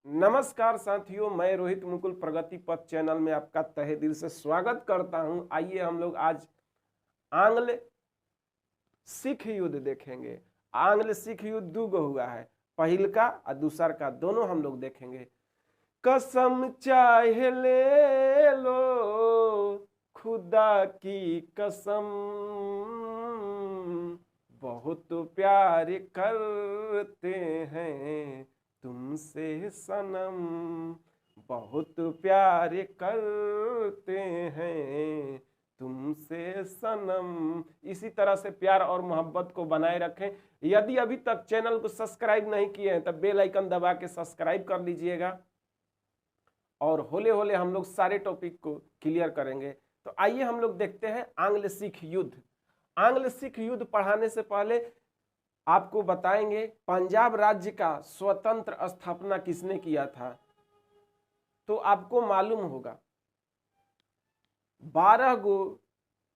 नमस्कार साथियों, मैं रोहित मुकुल प्रगति पथ चैनल में आपका तहे दिल से स्वागत करता हूं। आइए हम लोग आज आंग्ल सिख युद्ध देखेंगे। आंग्ल सिख युद्ध दो गो हुआ है, पहल का और दूसर का, दोनों हम लोग देखेंगे। कसम चाहे ले लो खुदा की कसम, बहुत प्यार करते हैं तुमसे सनम, बहुत प्यार करते हैं तुमसे सनम। इसी तरह से प्यार और मोहब्बत को बनाए रखें। यदि अभी तक चैनल को सब्सक्राइब नहीं किए हैं तो बेल आइकन दबा के सब्सक्राइब कर लीजिएगा और होले होले हम लोग सारे टॉपिक को क्लियर करेंगे। तो आइए हम लोग देखते हैं आंग्ल सिख युद्ध। आंग्ल सिख युद्ध पढ़ाने से पहले आपको बताएंगे पंजाब राज्य का स्वतंत्र स्थापना किसने किया था। तो आपको मालूम होगा 12 गो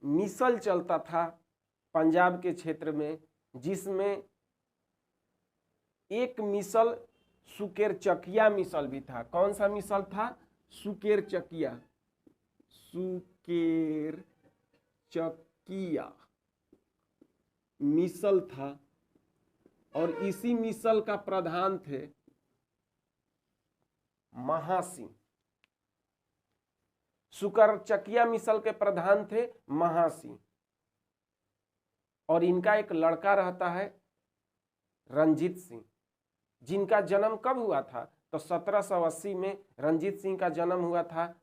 मिसल चलता था पंजाब के क्षेत्र में, जिसमें एक मिसल सुकेर चकिया मिसल भी था। कौन सा मिसल था? सुकेर चकिया, सुकेर चकिया मिसल था। और इसी मिसल का प्रधान थे महासिंह। सुकर चकिया मिसल के प्रधान थे महासिंह और इनका एक लड़का रहता है रंजीत सिंह, जिनका जन्म कब हुआ था? तो 1780 में रंजीत सिंह का जन्म हुआ था।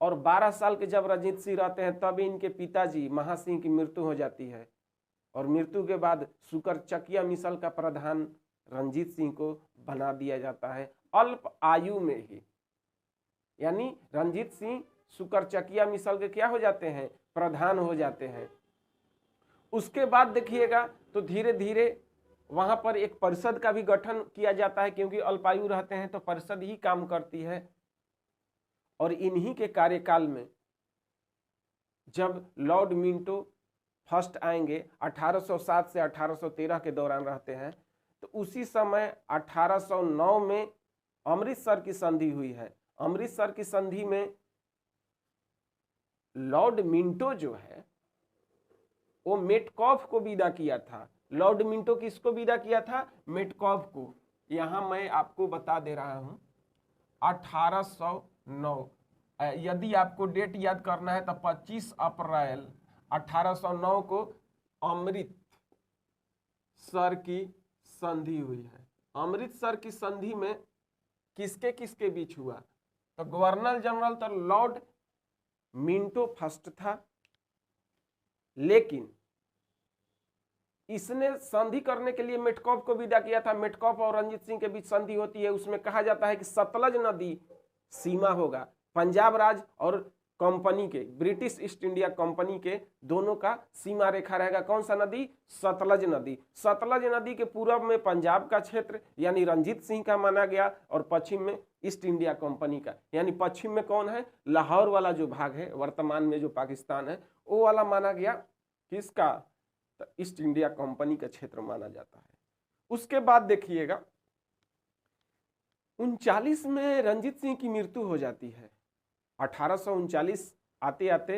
और 12 साल के जब रंजीत सिंह रहते हैं तब इनके पिताजी महासिंह की मृत्यु हो जाती है और मृत्यु के बाद सुकर चकिया मिसल का प्रधान रंजीत सिंह को बना दिया जाता है अल्प आयु में ही। यानी रंजीत सिंह सुकर चकिया मिसल के क्या हो जाते हैं? प्रधान हो जाते हैं। उसके बाद देखिएगा तो धीरे धीरे वहां पर एक परिषद का भी गठन किया जाता है, क्योंकि अल्पायु रहते हैं तो परिषद ही काम करती है। और इन्हीं के कार्यकाल में जब लॉर्ड मिंटो फर्स्ट आएंगे 1807 से 1813 के दौरान रहते हैं, तो उसी समय 1809 में अमृतसर की संधि हुई है। अमृतसर की संधि में लॉर्ड मिंटो जो है वो मेटकॉफ को विदा किया था। लॉर्ड मिंटो किसको विदा किया था? मेटकॉफ को। यहां मैं आपको बता दे रहा हूं 1809। यदि आपको डेट याद करना है तो 25 अप्रैल 1809 को अमृतसर की संधि हुई है। अमृतसर की संधि में किसके किसके बीच हुआ? तो गवर्नर जनरल तो लॉर्ड मिंटो फर्स्ट था, लेकिन इसने संधि करने के लिए मेटकॉफ को विदा किया था। मेटकॉफ और रंजीत सिंह के बीच संधि होती है, उसमें कहा जाता है कि सतलज नदी सीमा होगा। पंजाब राज और कंपनी के, ब्रिटिश ईस्ट इंडिया कंपनी के दोनों का सीमा रेखा रहेगा। कौन सा नदी? सतलज नदी। सतलज नदी के पूर्व में पंजाब का क्षेत्र यानी रंजीत सिंह का माना गया और पश्चिम में ईस्ट इंडिया कंपनी का। यानी पश्चिम में कौन है? लाहौर वाला जो भाग है वर्तमान में जो पाकिस्तान है, वो वाला माना गया। किसका? तो ईस्ट इंडिया कंपनी का क्षेत्र माना जाता है। उसके बाद देखिएगा 39 में रंजीत सिंह की मृत्यु हो जाती है। 1839 आते आते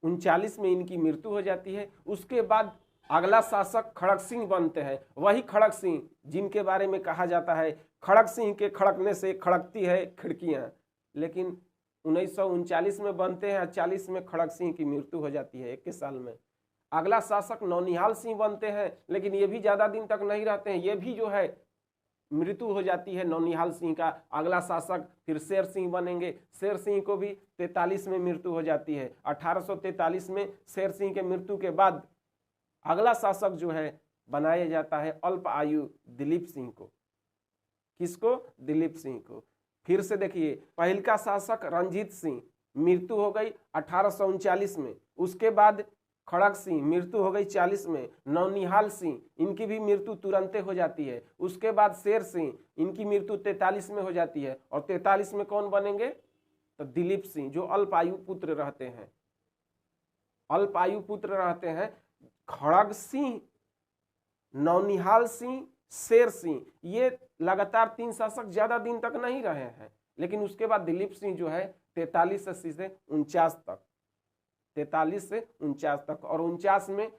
39 में इनकी मृत्यु हो जाती है। उसके बाद अगला शासक खड़क सिंह बनते हैं। वही खड़क सिंह जिनके बारे में कहा जाता है खड़क सिंह के खड़कने से खड़कती है खिड़कियां। लेकिन 1939 में बनते हैं, 40 में खड़क सिंह की मृत्यु हो जाती है, 21 साल में। अगला शासक नौनिहाल सिंह बनते हैं, लेकिन ये भी ज्यादा दिन तक नहीं रहते हैं। ये भी जो है मृत्यु हो जाती है नौनिहाल सिंह का। अगला शासक फिर शेर सिंह बनेंगे। शेर सिंह को भी 43 में मृत्यु हो जाती है। 1843 में शेर सिंह के मृत्यु के बाद अगला शासक जो है बनाया जाता है अल्प आयु दिलीप सिंह को। किसको? दिलीप सिंह को। फिर से देखिए, पहल का शासक रंजीत सिंह, मृत्यु हो गई 1839 में। उसके बाद खड़क सिंह, मृत्यु हो गई 40 में। नौनिहाल सिंह, इनकी भी मृत्यु तुरंते हो जाती है। उसके बाद शेर सिंह, इनकी मृत्यु 43 में हो जाती है। और 43 में कौन बनेंगे? तो दिलीप सिंह, जो अल्पायु पुत्र रहते हैं। अल्पायु पुत्र रहते हैं खड़ग सिंह, नौनिहाल सिंह, शेर सिंह, ये लगातार 3 शासक ज्यादा दिन तक नहीं रहे हैं, लेकिन उसके बाद दिलीप सिंह जो है 43 से 49 तक, 43 से 49 तक, और 49 में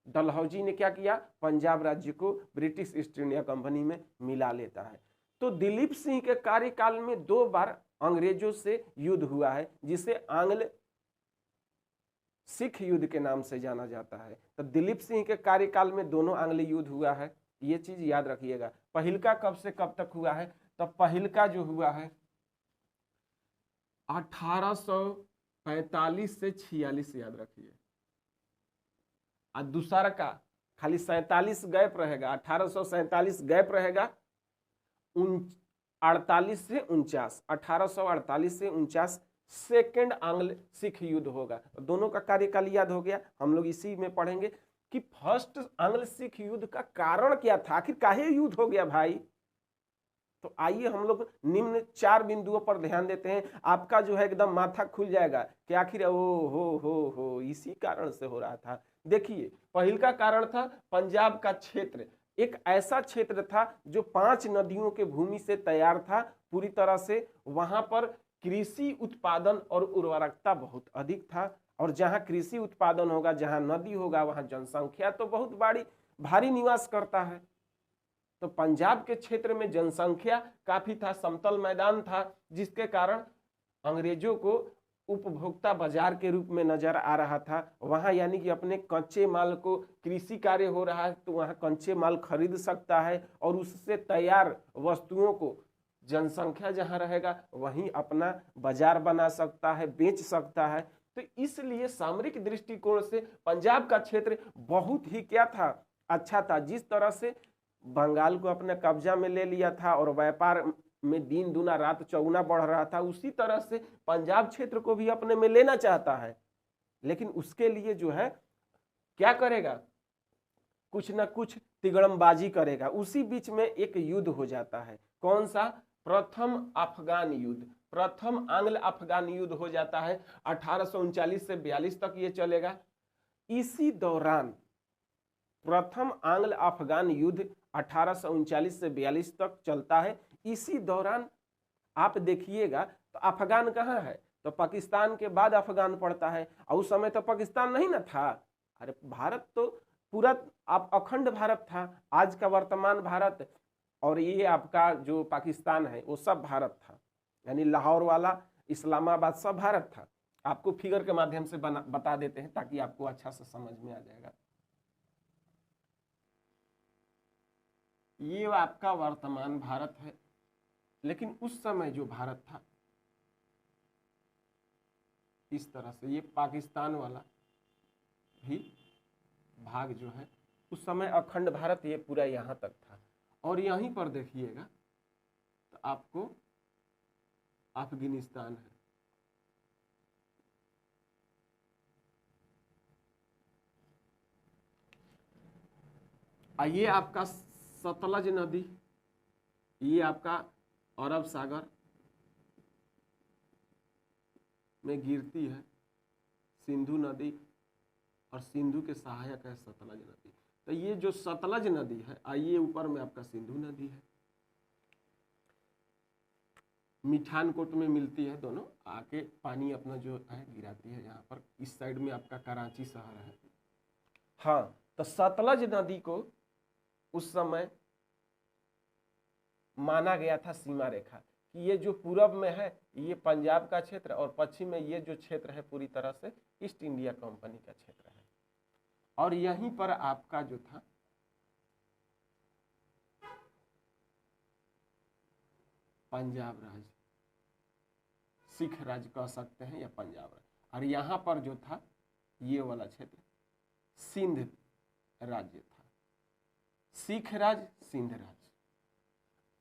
डलहौजी ने क्या किया, पंजाब राज्य को ब्रिटिश ईस्ट इंडिया कंपनी में मिला लेता है। तो दिलीप सिंह के कार्यकाल में 2 बार अंग्रेजों से युद्ध हुआ है, जिसे आंग्ल सिख युद्ध के नाम से जाना जाता है। तो दिलीप सिंह के कार्यकाल में दोनों आंग्ल युद्ध हुआ है, ये चीज याद रखिएगा। पहिलका कब से कब तक हुआ है, तो पहिलका जो हुआ है 1845 से 46 याद रखिए, और दूसरा का खाली 47 गैप रहेगा, 1847 गैप रहेगा, 48 से 49, 1848 से 49 सेकेंड आंग्ल सिख युद्ध होगा। दोनों का कार्यकाल याद हो गया। हम लोग इसी में पढ़ेंगे कि फर्स्ट आंग्ल सिख युद्ध का कारण क्या था, आखिर काहे युद्ध हो गया भाई। तो आइए हम लोग निम्न 4 बिंदुओं पर ध्यान देते हैं, आपका जो है एकदम माथा खुल जाएगा कि आखिर ओ हो इसी कारण से हो रहा था। देखिए, पहल का कारण था पंजाब का क्षेत्र, एक ऐसा क्षेत्र था जो 5 नदियों के भूमि से तैयार था पूरी तरह से। वहां पर कृषि उत्पादन और उर्वरकता बहुत अधिक था, और जहां कृषि उत्पादन होगा, जहां नदी होगा, वहां जनसंख्या तो बहुत भारी निवास करता है। तो पंजाब के क्षेत्र में जनसंख्या काफी था, समतल मैदान था, जिसके कारण अंग्रेजों को उपभोक्ता बाजार के रूप में नजर आ रहा था। वहां यानी कि अपने कच्चे माल को, कृषि कार्य हो रहा है तो वहां कच्चे माल खरीद सकता है, और उससे तैयार वस्तुओं को जनसंख्या जहां रहेगा वहीं अपना बाजार बना सकता है, बेच सकता है। तो इसलिए सामरिक दृष्टिकोण से पंजाब का क्षेत्र बहुत ही क्या था, अच्छा था। जिस तरह से बंगाल को अपने कब्जा में ले लिया था और व्यापार में दिन दुना रात चौगुना बढ़ रहा था, उसी तरह से पंजाब क्षेत्र को भी अपने में लेना चाहता है। लेकिन उसके लिए जो है क्या करेगा, कुछ ना कुछ तिगड़मबाजी करेगा। उसी बीच में एक युद्ध हो जाता है, कौन सा, प्रथम अफगान युद्ध। प्रथम आंग्ल अफगान युद्ध हो जाता है, 1839 से 42 तक ये चलेगा। इसी दौरान प्रथम आंग्ल अफगान युद्ध 1839 से 42 तक चलता है। इसी दौरान आप देखिएगा तो अफगान कहाँ है, तो पाकिस्तान के बाद अफगान पड़ता है, और उस समय तो पाकिस्तान नहीं ना था। अरे भारत तो पूरा आप अखंड भारत था, आज का वर्तमान भारत और ये आपका जो पाकिस्तान है वो सब भारत था, यानी लाहौर वाला इस्लामाबाद सब भारत था। आपको फिगर के माध्यम से बता देते हैं ताकि आपको अच्छा से समझ में आ जाएगा। ये आपका वर्तमान भारत है, लेकिन उस समय जो भारत था इस तरह से, ये पाकिस्तान वाला भी भाग जो है उस समय अखंड भारत ये पूरा यहां तक था। और यहीं पर देखिएगा तो आपको अफगानिस्तान है, ये आपका सतलज नदी, ये आपका अरब सागर में गिरती है सिंधु नदी, और सिंधु के सहायक है सतलज नदी। तो ये जो सतलज नदी है, आइए ऊपर में आपका सिंधु नदी है, मिठानकोट में मिलती है, दोनों आके पानी अपना जो है गिराती है यहाँ पर। इस साइड में आपका कराची शहर है। हाँ, तो सतलज नदी को उस समय माना गया था सीमा रेखा कि ये जो पूरब में है ये पंजाब का क्षेत्र, और पश्चिम में ये जो क्षेत्र है पूरी तरह से ईस्ट इंडिया कंपनी का क्षेत्र है। और यहीं पर आपका जो था पंजाब राज्य, सिख राज्य कह सकते हैं या पंजाब राज्य, और यहां पर जो था ये वाला क्षेत्र सिंध राज्य था, सिख राज्य, सिंध राज्य।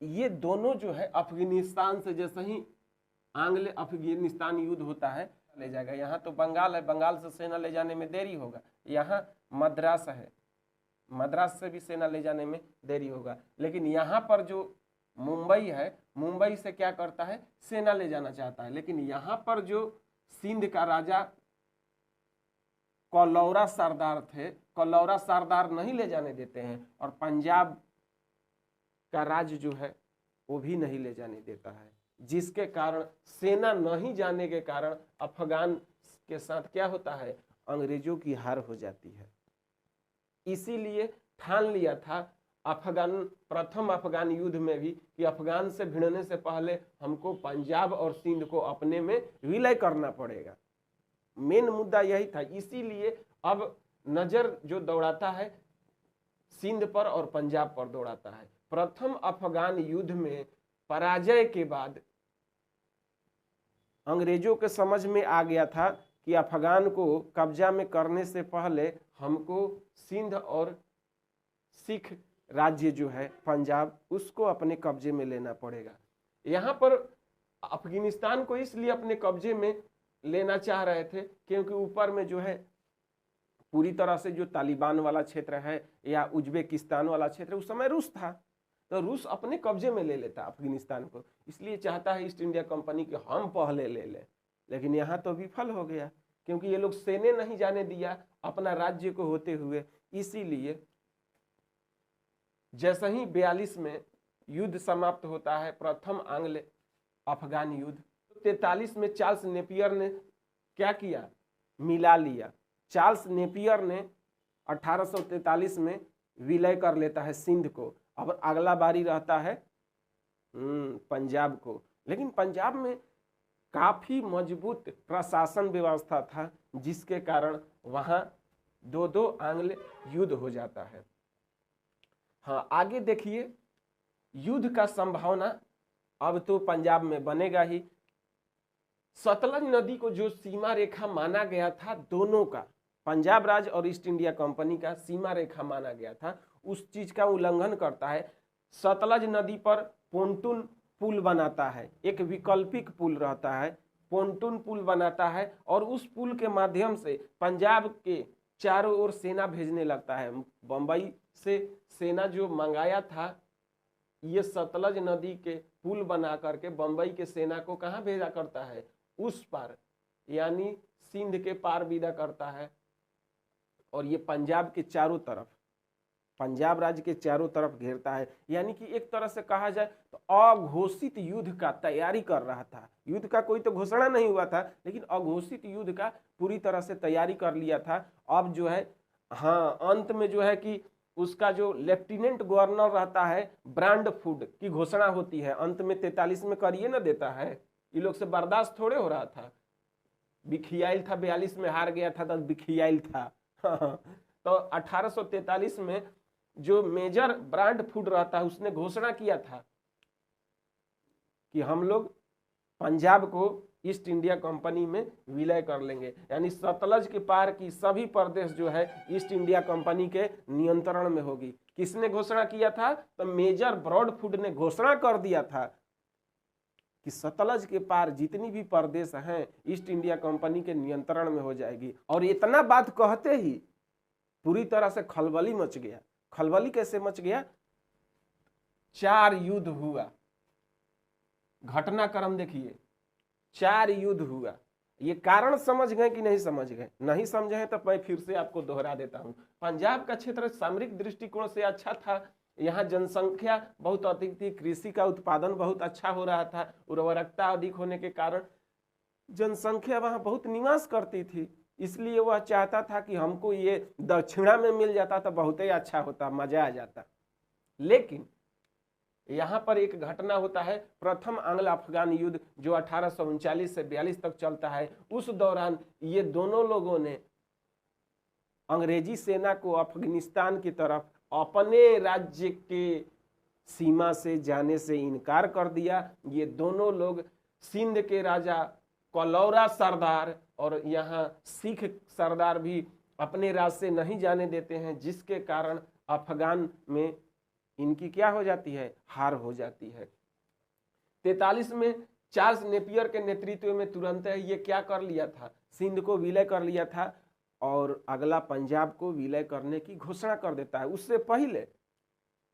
ये दोनों जो है अफगानिस्तान से, जैसे ही आंग्ल अफगानिस्तान युद्ध होता है ले जाएगा। यहाँ तो बंगाल है, बंगाल से सेना ले जाने में देरी होगा। यहाँ मद्रास है, मद्रास से भी सेना ले जाने में देरी होगा। लेकिन यहाँ पर जो मुंबई है, मुंबई से क्या करता है, सेना ले जाना चाहता है। लेकिन यहाँ पर जो सिंध का राजा कलौरा सरदार थे, कलौरा सरदार नहीं ले जाने देते हैं, और पंजाब का राज्य जो है वो भी नहीं ले जाने देता है, जिसके कारण सेना नहीं जाने के कारण अफगान के साथ क्या होता है, अंग्रेजों की हार हो जाती है। इसीलिए ठान लिया था प्रथम अफगान युद्ध में भी कि अफगान से भिड़ने से पहले हमको पंजाब और सिंध को अपने में विलय करना पड़ेगा। मेन मुद्दा यही था। इसीलिए अब नजर जो दौड़ाता है सिंध पर और पंजाब पर दौड़ाता है। प्रथम अफगान युद्ध में पराजय के बाद अंग्रेजों के समझ में आ गया था कि अफगान को कब्जा में करने से पहले हमको सिंध और सिख राज्य जो है पंजाब, उसको अपने कब्जे में लेना पड़ेगा। यहाँ पर अफगानिस्तान को इसलिए अपने कब्जे में लेना चाह रहे थे क्योंकि ऊपर में जो है पूरी तरह से जो तालिबान वाला क्षेत्र है या उज्बेकिस्तान वाला क्षेत्र, उस समय रूस था, तो रूस अपने कब्जे में ले लेता अफगानिस्तान को। इसलिए चाहता है ईस्ट इंडिया कंपनी कि हम पहले ले लें, लेकिन यहाँ तो विफल हो गया क्योंकि ये लोग सेने नहीं जाने दिया अपना राज्य को होते हुए। इसीलिए जैसे ही 42 में युद्ध समाप्त होता है, प्रथम आंग्ल अफगान युद्ध, 43 में चार्ल्स नेपियर ने क्या किया, मिला लिया। चार्ल्स नेपियर ने 1843 में विलय कर लेता है सिंध को। अब अगला बारी रहता है पंजाब को, लेकिन पंजाब में काफी मजबूत प्रशासन व्यवस्था था, जिसके कारण वहां दो आंग्ल युद्ध हो जाता है। हाँ, आगे देखिए, युद्ध का संभावना अब तो पंजाब में बनेगा ही। सतलज नदी को जो सीमा रेखा माना गया था, दोनों का, पंजाब राज और ईस्ट इंडिया कंपनी का सीमा रेखा माना गया था, उस चीज का उल्लंघन करता है। सतलज नदी पर पोंटून पुल बनाता है, एक वैकल्पिक पुल रहता है, पोंटून पुल बनाता है और उस पुल के माध्यम से पंजाब के चारों ओर सेना भेजने लगता है। बंबई से सेना जो मंगाया था, ये सतलज नदी के पुल बना करके बंबई के सेना को कहाँ भेजा करता है, उस पार, यानी सिंध के पार विदा करता है। और ये पंजाब के चारों तरफ, पंजाब राज्य के चारों तरफ घेरता है। यानी कि एक तरह से कहा जाए तो अघोषित युद्ध का तैयारी कर रहा था। युद्ध का कोई तो घोषणा नहीं हुआ था, लेकिन अघोषित युद्ध का पूरी तरह से तैयारी कर लिया था। अब जो है, हाँ, अंत में जो है कि उसका जो लेफ्टिनेंट गवर्नर रहता है, ब्रांडफुड की घोषणा होती है, अंत में 43 में करिए ना देता है। ये लोग से बर्दाश्त थोड़े हो रहा था, बिखियाइल था, 42 में हार गया था तो बिखियाइल था। तो 1843 में जो मेजर ब्रांडफुड रहता है, उसने घोषणा किया था कि हम लोग पंजाब को ईस्ट इंडिया कंपनी में विलय कर लेंगे, यानी सतलज के पार की सभी प्रदेश जो है ईस्ट इंडिया कंपनी के नियंत्रण में होगी। किसने घोषणा किया था? तो मेजर ब्रॉडफुड ने घोषणा कर दिया था कि सतलज के पार जितनी भी प्रदेश हैं ईस्ट इंडिया कंपनी के नियंत्रण में हो जाएगी। और इतना बात कहते ही पूरी तरह से खलबली मच गया। खलबली कैसे मच गया? 4 युद्ध हुआ, घटनाक्रम देखिए, 4 युद्ध हुआ। ये कारण समझ गए कि नहीं समझ गए? नहीं समझे हैं तो मैं फिर से आपको दोहरा देता हूं। पंजाब का क्षेत्र सामरिक दृष्टिकोण से अच्छा था, यहाँ जनसंख्या बहुत अधिक थी, कृषि का उत्पादन बहुत अच्छा हो रहा था, उर्वरकता अधिक होने के कारण जनसंख्या वहां बहुत निवास करती थी। इसलिए वह चाहता था कि हमको ये दक्षिणा में मिल जाता तो बहुत ही अच्छा होता, मजा आ जाता। लेकिन यहाँ पर एक घटना होता है, प्रथम आंग्ल अफगान युद्ध जो 1839 से 42 तक चलता है। उस दौरान ये दोनों लोगों ने अंग्रेजी सेना को अफगानिस्तान की तरफ अपने राज्य के सीमा से जाने से इनकार कर दिया। ये दोनों लोग सिंध के राजा कलौरा सरदार और यहाँ सिख सरदार भी अपने राज्य से नहीं जाने देते हैं, जिसके कारण अफगान में इनकी क्या हो जाती है? हार हो जाती है। 43 में चार्ल्स नेपियर के नेतृत्व में तुरंत ये क्या कर लिया था? सिंध को विलय कर लिया था और अगला पंजाब को विलय करने की घोषणा कर देता है। उससे पहले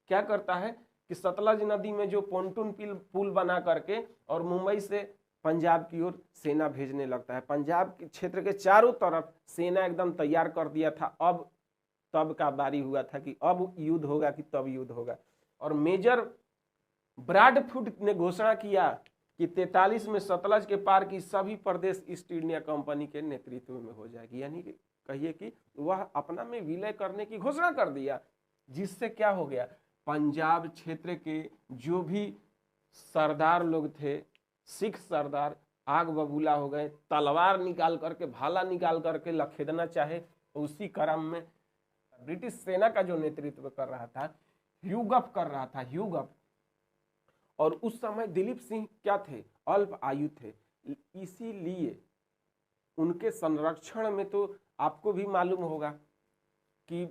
क्या करता है कि सतलज नदी में जो पोंटून पुल बना करके और मुंबई से पंजाब की ओर सेना भेजने लगता है। पंजाब के क्षेत्र के चारों तरफ सेना एकदम तैयार कर दिया था। अब तब का बारी हुआ था कि अब युद्ध होगा कि तब युद्ध होगा। और मेजर ब्रैडफुट ने घोषणा किया कि 43 में सतलज के पार की सभी प्रदेश ईस्ट इंडिया कंपनी के नेतृत्व में हो जाएगी, यानी कि कहिए कि वह अपना में विलय करने की घोषणा कर दिया, जिससे क्या हो गया, पंजाब क्षेत्र के जो भी सरदार लोग थे, सिख सरदार आग बबूला हो गए, तलवार निकाल करके, भाला निकाल करके लखेदना चाहे। उसी क्रम में ब्रिटिश सेना का जो नेतृत्व कर रहा था ह्यूगअप कर रहा था, ह्यूगअप। और उस समय दिलीप सिंह क्या थे, अल्प आयु थे, इसीलिए उनके संरक्षण में तो आपको भी मालूम होगा कि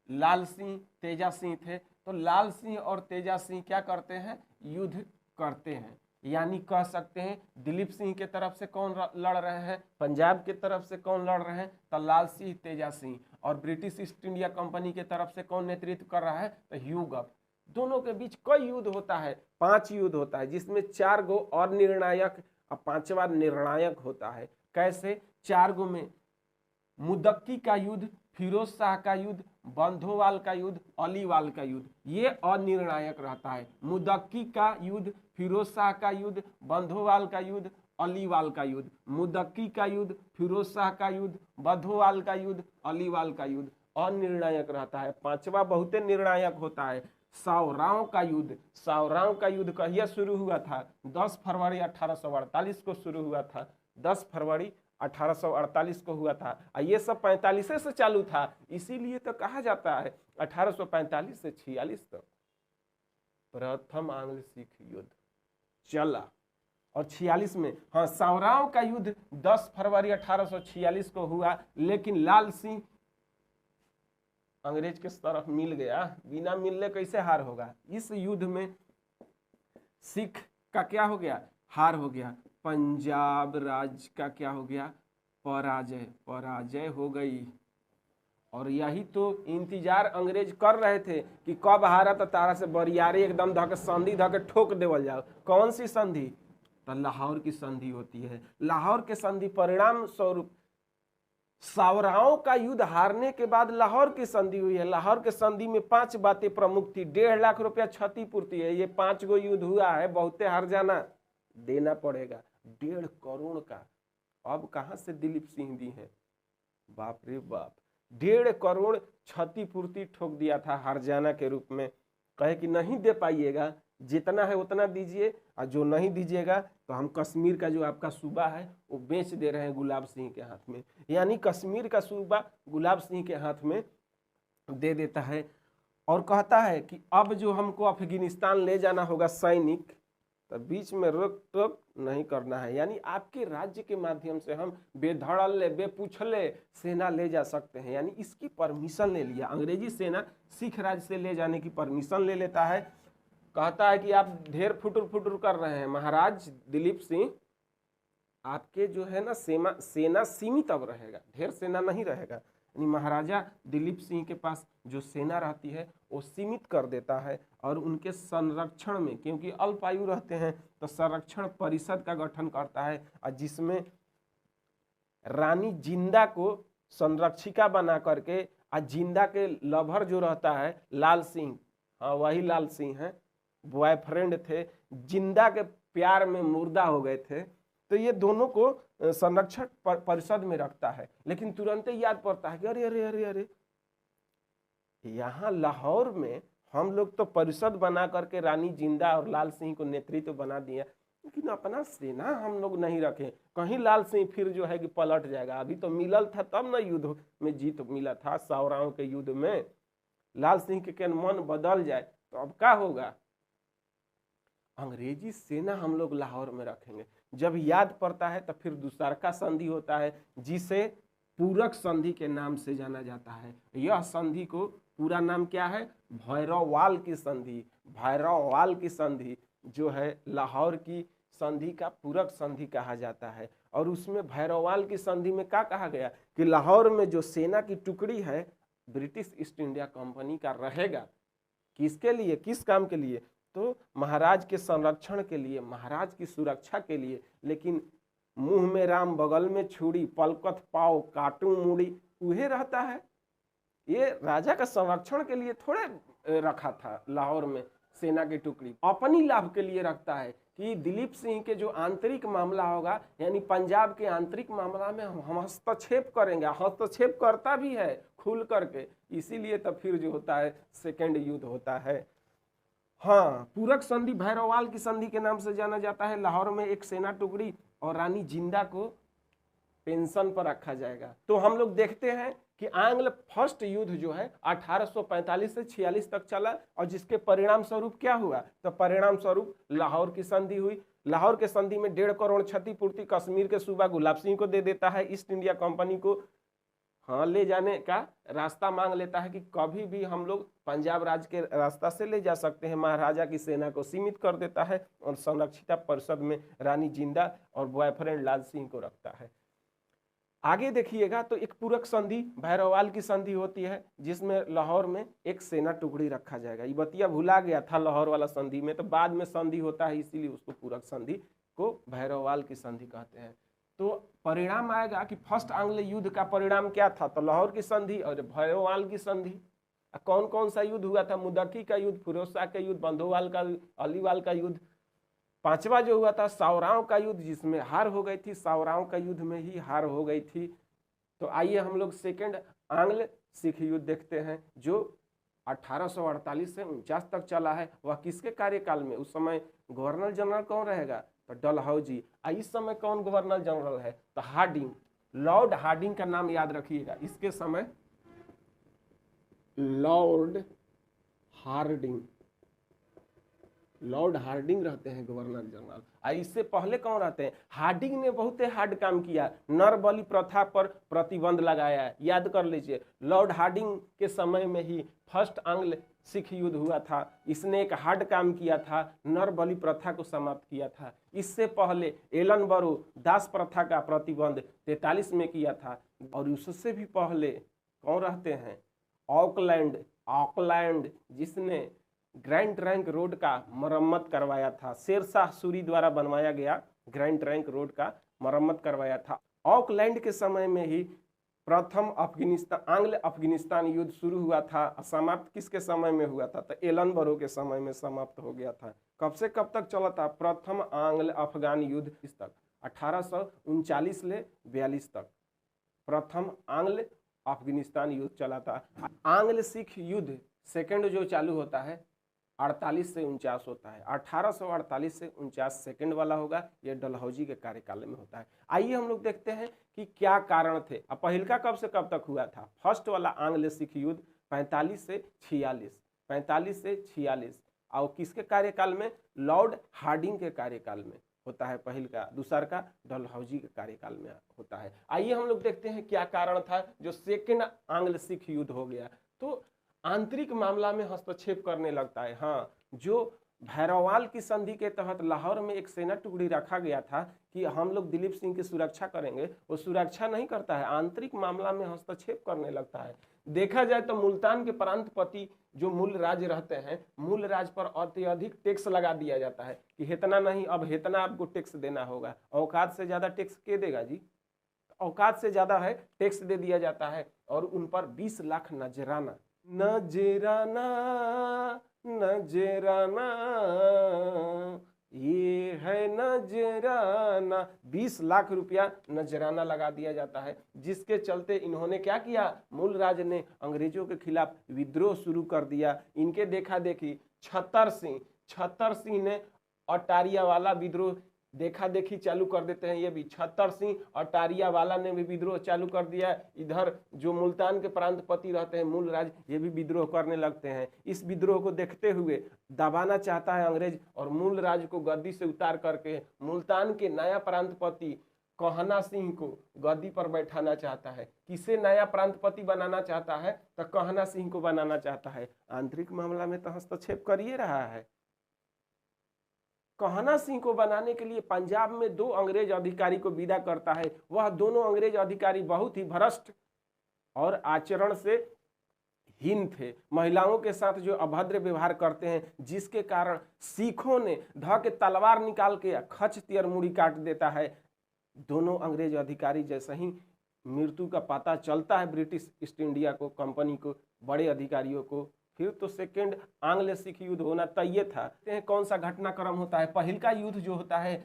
लाल सिंह, तेजा सिंह थे। तो लाल सिंह और तेजा सिंह क्या करते हैं, युद्ध करते हैं। यानी कह सकते हैं दिलीप सिंह के तरफ से कौन लड़ रहे हैं, पंजाब के तरफ से कौन लड़ रहे हैं, तो लाल सिंह, तेजा सिंह। और ब्रिटिश ईस्ट इंडिया कंपनी के तरफ से कौन नेतृत्व कर रहा है, तो ह्यूगअप। दोनों के बीच कई युद्ध होता है, 5 युद्ध होता है, जिसमें 4 गो अनिर्णायक और 5वां निर्णायक होता है। कैसे, 4 गो में मुदक्की का युद्ध, फिरोज शाह का युद्ध, बंधोवाल का युद्ध, अलीवाल का युद्ध, ये अनिर्णायक रहता है। मुदक्की का युद्ध, फिरोज शाह का युद्ध, बंधोवाल का युद्ध, अलीवाल का युद्ध। मुदक्की का युद्ध, फिरोज शाह का युद्ध, बंधोवाल का युद्ध, अलीवाल का युद्ध अनिर्णायक रहता है। 5वां बहुत निर्णायक होता है, सावराव का युद्ध। सावराव का युद्ध कहिया शुरू हुआ था, 10 फरवरी 1848 को शुरू हुआ था, 10 फरवरी 1848 को हुआ था। ये सब 45 से चालू था, इसीलिए तो कहा जाता है 1845 से 46 तक प्रथम आंग्ल सिख युद्ध चला। और 46 में, हाँ, सावराव का युद्ध 10 फरवरी 1846 को हुआ, लेकिन लाल सिंह अंग्रेज के तरफ मिल गया, बिना मिलने कैसे हार होगा। इस युद्ध में सिख का क्या हो गया, हार हो गया। पंजाब राज्य का क्या हो गया, पराजय, पराजय हो गई। और यही तो इंतजार अंग्रेज कर रहे थे कि कब हारा तो तारा से बरियारी एकदम धके संधि धके ठोक देवल जाओ। कौन सी संधि, तो लाहौर की संधि होती है। लाहौर के संधि परिणाम स्वरूप सावराओं का युद्ध हारने के बाद लाहौर की संधि हुई है। लाहौर के संधि में 5 बातें प्रमुख थी। 1.5 लाख रुपया क्षतिपूर्ति है, ये 5 गो युद्ध हुआ है, बहुते हार जाना, देना पड़ेगा 1.5 करोड़ का। अब कहां से दिलीप सिंह दी है, बाप रे बाप, 1.5 करोड़ क्षतिपूर्ति ठोक दिया था हरजाना के रूप में। कहे कि नहीं दे पाइएगा, जितना है उतना दीजिए, और जो नहीं दीजिएगा तो हम कश्मीर का जो आपका सूबा है वो बेच दे रहे हैं गुलाब सिंह के हाथ में। यानी कश्मीर का सूबा गुलाब सिंह के हाथ में दे देता है। और कहता है कि अब जो हमको अफगानिस्तान ले जाना होगा सैनिक, तो बीच में रोक टोक नहीं करना है। यानी आपके राज्य के माध्यम से हम बेधड़ल्ले बेपूछले सेना ले जा सकते हैं। यानी इसकी परमिशन ले लिया अंग्रेजी सेना, सिख राज्य से ले जाने की परमिशन ले लेता है। कहता है कि आप ढेर फुटुर फुटुर कर रहे हैं महाराज दिलीप सिंह, आपके जो है ना सेना सीमित अब रहेगा, ढेर सेना नहीं रहेगा। यानी महाराजा दिलीप सिंह के पास जो सेना रहती है वो सीमित कर देता है। और उनके संरक्षण में, क्योंकि अल्पायु रहते हैं, तो संरक्षण परिषद का गठन करता है, और जिसमें रानी जिंदा को संरक्षिका बना करके, और जिंदा के लवर जो रहता है लाल सिंह, हाँ वही लाल सिंह है, बॉयफ्रेंड थे, जिंदा के प्यार में मुर्दा हो गए थे, तो ये दोनों को संरक्षक परिषद में रखता है। लेकिन तुरंत ही याद पड़ता है कि अरे अरे अरे अरे, यहाँ लाहौर में हम लोग तो परिषद बना करके रानी जिंदा और लाल सिंह को नेतृत्व बना दिया, लेकिन अपना सेना हम लोग नहीं रखे, कहीं लाल सिंह फिर जो है कि पलट जाएगा। अभी तो मिलल था तब ना युद्ध में जीत मिला था, सावराओं के युद्ध में। लाल सिंह के मन बदल जाए तो अब क्या होगा, अंग्रेजी सेना हम लोग लाहौर में रखेंगे। जब याद पड़ता है तो फिर दूसरका संधि होता है, जिसे पूरक संधि के नाम से जाना जाता है। यह संधि को पूरा नाम क्या है, भैरववाल की संधि। भैरववाल की संधि जो है लाहौर की संधि का पूरक संधि कहा जाता है। और उसमें भैरववाल की संधि में क्या कहा गया कि लाहौर में जो सेना की टुकड़ी है ब्रिटिश ईस्ट इंडिया कंपनी का रहेगा। किसके लिए, किस काम के लिए, तो महाराज के संरक्षण के लिए, महाराज की सुरक्षा के लिए। लेकिन मुंह में राम बगल में छुरी, पलकत पाओ काटू मुड़ी, उहे रहता है। ये राजा का संरक्षण के लिए थोड़े रखा था लाहौर में, सेना की टुकड़ी अपनी लाभ के लिए रखता है कि दिलीप सिंह के जो आंतरिक मामला होगा, यानी पंजाब के आंतरिक मामला में हम हस्तक्षेप करेंगे। हस्तक्षेप करता भी है खुल करके, इसीलिए तो फिर जो होता है सेकेंड युद्ध होता है। हाँ, पूरक संधि भैरववाल की संधि के नाम से जाना जाता है। लाहौर में एक सेना टुकड़ी और रानी जिंदा को पेंशन पर रखा जाएगा। तो हम लोग देखते हैं कि आंग्ल फर्स्ट युद्ध जो है 1845 से 46 तक चला, और जिसके परिणाम स्वरूप क्या हुआ, तो परिणाम स्वरूप लाहौर की संधि हुई। लाहौर के संधि में 1.5 करोड़ क्षतिपूर्ति कश्मीर के सूबा गुलाब सिंह को दे देता है। ईस्ट इंडिया कंपनी को हाँ ले जाने का रास्ता मांग लेता है कि कभी भी हम लोग पंजाब राज्य के रास्ता से ले जा सकते हैं। महाराजा की सेना को सीमित कर देता है और संरक्षिता परिषद में रानी जिंदा और बॉयफ्रेंड लाल सिंह को रखता है। आगे देखिएगा तो एक पूरक संधि भैरववाल की संधि होती है, जिसमें लाहौर में एक सेना टुकड़ी रखा जाएगा। ये बतिया भुला गया था लाहौर वाला संधि में, तो बाद में संधि होता है, इसीलिए उसको पूरक संधि को भैरववाल की संधि कहते हैं। तो परिणाम आएगा कि फर्स्ट आंग्ल युद्ध का परिणाम क्या था, तो लाहौर की संधि और भैरववाल की संधि। कौन कौन सा युद्ध हुआ था, मुदक्की का युद्ध, फिरोज शाह का युद्ध, बंधुवाल का, अलीवाल का युद्ध। पांचवा जो हुआ था सावराव का युद्ध, जिसमें हार हो गई थी, सावराव का युद्ध में ही हार हो गई थी। तो आइए हम लोग सेकेंड आंग्ल सिख युद्ध देखते हैं, जो 1848 से 49 तक चला है। वह किसके कार्यकाल में, उस समय गवर्नर जनरल कौन रहेगा, तो डलहौजी। इस समय कौन गवर्नर जनरल है, तो हार्डिंग, लॉर्ड हार्डिंग का नाम याद रखिएगा। इसके समय लॉर्ड हार्डिंग रहते हैं गवर्नर जनरल। इससे पहले कौन रहते हैं, हार्डिंग ने बहुत हार्ड काम किया, नर बलि प्रथा पर प्रतिबंध लगाया। याद कर लीजिए, लॉर्ड हार्डिंग के समय में ही फर्स्ट आंग्ल सिख युद्ध हुआ था। इसने एक हार्ड काम किया था, नर बलि प्रथा को समाप्त किया था। इससे पहले एलन बरो दास प्रथा का प्रतिबंध 43 में किया था। और उससे भी पहले कौन रहते हैं, ऑकलैंड, जिसने ग्रैंड ट्रंक रोड का मरम्मत करवाया था। शेरशाह सूरी द्वारा बनवाया गया ग्रैंड ट्रंक रोड का मरम्मत करवाया था। ऑकलैंड के समय में ही प्रथम आंग्ल अफगानिस्तान युद्ध शुरू हुआ था। समाप्त किसके समय में हुआ था, तो एलन बरो के समय में समाप्त हो गया था। कब से कब तक चला था, प्रथम आंग्ल अफगान युद्ध इस तक 1839 ले 42 तक प्रथम आंग्ल अफगानिस्तान युद्ध चला था। आंग्ल सिख युद्ध सेकंड जो चालू होता है 48 से 49 होता है। 1848 से 49 सेकंड वाला होगा, ये डलहौजी के कार्यकाल में होता है। आइए हम लोग देखते हैं कि क्या कारण थे। अब पहिलका कब से कब तक हुआ था, फर्स्ट वाला आंग्ल सिख युद्ध 45 से 46 और किसके कार्यकाल में, लॉर्ड हार्डिंग के कार्यकाल में होता है पहल का। दूसर का डलहौजी के कार्यकाल में होता है। आइए हम लोग देखते हैं क्या कारण था जो सेकेंड आंग्ल सिख युद्ध हो गया। तो आंतरिक मामला में हस्तक्षेप करने लगता है। हाँ, जो भैरववाल की संधि के तहत लाहौर में एक सेना टुकड़ी रखा गया था कि हम लोग दिलीप सिंह की सुरक्षा करेंगे, वो सुरक्षा नहीं करता है, आंतरिक मामला में हस्तक्षेप करने लगता है। देखा जाए तो मुल्तान के प्रांतपति जो मूल राज रहते हैं, मूल राज पर अत्यधिक टैक्स लगा दिया जाता है कि इतना नहीं, अब इतना आपको टैक्स देना होगा। औकात से ज्यादा टैक्स के देगा जी, औकात से ज्यादा है टैक्स दे दिया जाता है। और उन पर 20 लाख नजराना ये है नजराना, 20 लाख रुपया नजराना लगा दिया जाता है। जिसके चलते इन्होंने क्या किया, मूल राज ने अंग्रेजों के खिलाफ विद्रोह शुरू कर दिया। इनके देखा देखी छतर सिंह ने अटारिया वाला विद्रोह देखा देखी चालू कर देते हैं। ये भी छतर सिंह अटारिया वाला ने भी विद्रोह चालू कर दिया। इधर जो मुल्तान के प्रांतपति रहते हैं मूल राज, ये भी विद्रोह करने लगते हैं। इस विद्रोह को देखते हुए दबाना चाहता है अंग्रेज और मूल राज को गद्दी से उतार करके मुल्तान के नया प्रांतपति कहना सिंह को गद्दी पर बैठाना चाहता है। किसे नया प्रांतपति बनाना चाहता है, तो कहना सिंह को बनाना चाहता है। आंतरिक मामला में तो हस्तक्षेप कर ही रहा है। कहना सिंह को बनाने के लिए पंजाब में 2 अंग्रेज अधिकारी को विदा करता है। वह दोनों अंग्रेज अधिकारी बहुत ही भ्रष्ट और आचरण से हीन थे, महिलाओं के साथ जो अभद्र व्यवहार करते हैं, जिसके कारण सिखों ने ध के तलवार निकाल के खच तियर मुड़ी काट देता है। दोनों अंग्रेज अधिकारी जैसे ही मृत्यु का पता चलता है ब्रिटिश ईस्ट इंडिया को, कंपनी को, बड़े अधिकारियों को, फिर तो सेकेंड आंग्ल सिख युद्ध होना तय था। कौन सा घटनाक्रम होता है? पहल का युद्ध जो होता है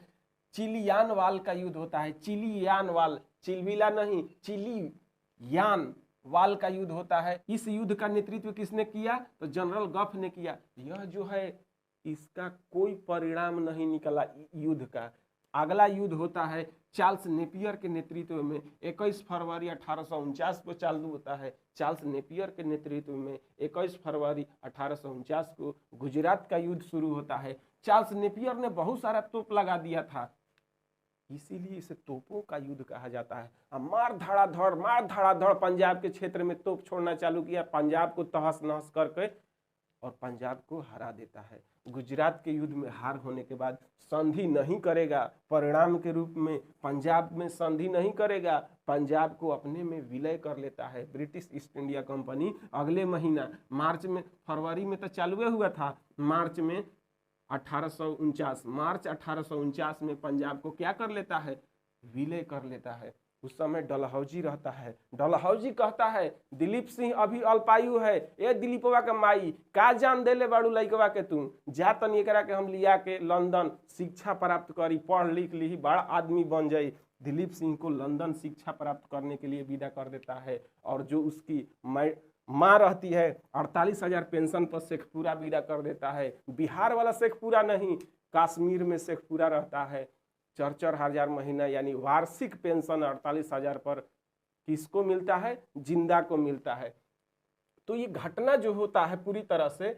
चिलियान वाल का युद्ध होता है। चिलियान वाल, चिलविला नहीं, चिलियान वाल का युद्ध होता है। इस युद्ध का नेतृत्व किसने किया? तो जनरल गफ ने किया। यह जो है इसका कोई परिणाम नहीं निकला युद्ध का। अगला युद्ध होता है चार्ल्स नेपियर के नेतृत्व में 21 फरवरी 1849 को चालू होता है। चार्ल्स नेपियर के नेतृत्व में 21 फरवरी 1849 को गुजरात का युद्ध शुरू होता है। चार्ल्स नेपियर ने बहुत सारा तोप लगा दिया था, इसीलिए इसे तोपों का युद्ध कहा जाता है। मार धड़ाधड़ पंजाब के क्षेत्र में तोप छोड़ना चालू किया, पंजाब को तहस नहस करके और पंजाब को हरा देता है। गुजरात के युद्ध में हार होने के बाद संधि नहीं करेगा, परिणाम के रूप में पंजाब में संधि नहीं करेगा, पंजाब को अपने में विलय कर लेता है ब्रिटिश ईस्ट इंडिया कंपनी। अगले महीना मार्च में, फरवरी में तो चालू हुआ था, मार्च में 1849 मार्च 1849 में पंजाब को क्या कर लेता है? विलय कर लेता है। उस समय डलहौजी रहता है। डलहौजी कहता है दिलीप सिंह अभी अल्पायु है, ए दिलीपवा के माई का जान देले बाड़ू लइकवा के, तू जा तनी एकरा के हम लिया के लंदन शिक्षा प्राप्त करी, पढ़ लिख ली, बड़ा आदमी बन जाई। दिलीप सिंह को लंदन शिक्षा प्राप्त करने के लिए विदा कर देता है। और जो उसकी माँ रहती है 48,000 पेंशन पर शेखपुरा विदा कर देता है। बिहार वाला शेखपुरा नहीं, कश्मीर में शेखपुरा रहता है। 4,000 महीना यानी वार्षिक पेंशन 48,000 पर किसको मिलता है? जिंदा को मिलता है। तो ये घटना जो होता है पूरी तरह से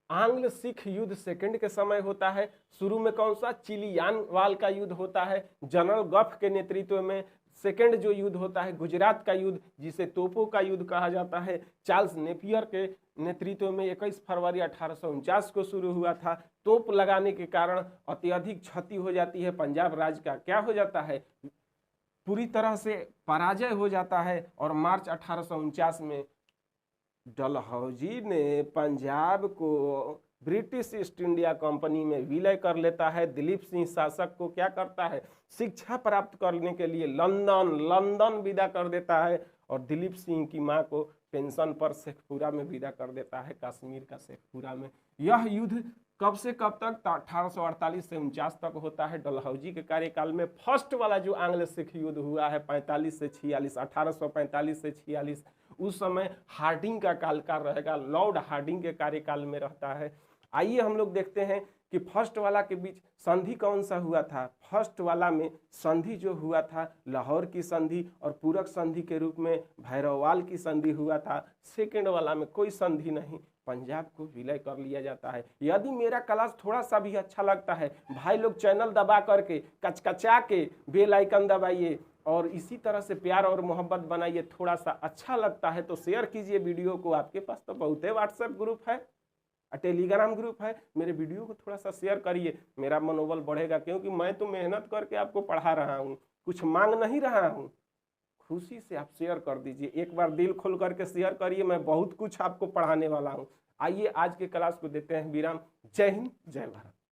आंग्ल सिख युद्ध सेकंड के समय होता है। शुरू में कौन सा? चिलियान वाल का युद्ध होता है जनरल गफ के नेतृत्व में। सेकंड जो युद्ध होता है गुजरात का युद्ध, जिसे तोपों का युद्ध कहा जाता है, चार्ल्स नेपियर के नेतृत्व में 21 फरवरी 1849 को शुरू हुआ था। तोप लगाने के कारण अत्यधिक क्षति हो जाती है, पंजाब राज्य का क्या हो जाता है? पूरी तरह से पराजय हो जाता है। और मार्च 1849 में डलहौजी ने पंजाब को ब्रिटिश ईस्ट इंडिया कंपनी में विलय कर लेता है। दिलीप सिंह शासक को क्या करता है? शिक्षा प्राप्त करने के लिए लंदन विदा कर देता है। और दिलीप सिंह की मां को पेंशन पर शेखपुरा में विदा कर देता है, कश्मीर का शेखपुरा में। यह युद्ध कब से कब तक? 1848 से 49 तक होता है डलहौजी के कार्यकाल में। फर्स्ट वाला जो आंग्ल सिख युद्ध हुआ है 45 से 46, 1845 से 46, उस समय हार्डिंग का कालकाल रहेगा, लॉर्ड हार्डिंग के कार्यकाल में रहता है। आइए हम लोग देखते हैं कि फर्स्ट वाला के बीच संधि कौन सा हुआ था। फर्स्ट वाला में संधि जो हुआ था लाहौर की संधि और पूरक संधि के रूप में भैरववाल की संधि हुआ था। सेकेंड वाला में कोई संधि नहीं, पंजाब को विलय कर लिया जाता है। यदि मेरा क्लास थोड़ा सा भी अच्छा लगता है, भाई लोग चैनल दबा करके कचकचा के बेल आइकन दबाइए और इसी तरह से प्यार और मोहब्बत बनाइए। थोड़ा सा अच्छा लगता है तो शेयर कीजिए वीडियो को। आपके पास तो बहुत है व्हाट्सएप ग्रुप है, टेलीग्राम ग्रुप है, मेरे वीडियो को थोड़ा सा शेयर करिए, मेरा मनोबल बढ़ेगा। क्योंकि मैं तो मेहनत करके आपको पढ़ा रहा हूँ, कुछ मांग नहीं रहा हूँ। खुशी से आप शेयर कर दीजिए, एक बार दिल खोल करके शेयर करिए, मैं बहुत कुछ आपको पढ़ाने वाला हूँ। आइए आज के क्लास को देते हैं विराम। जय हिंद, जय भारत।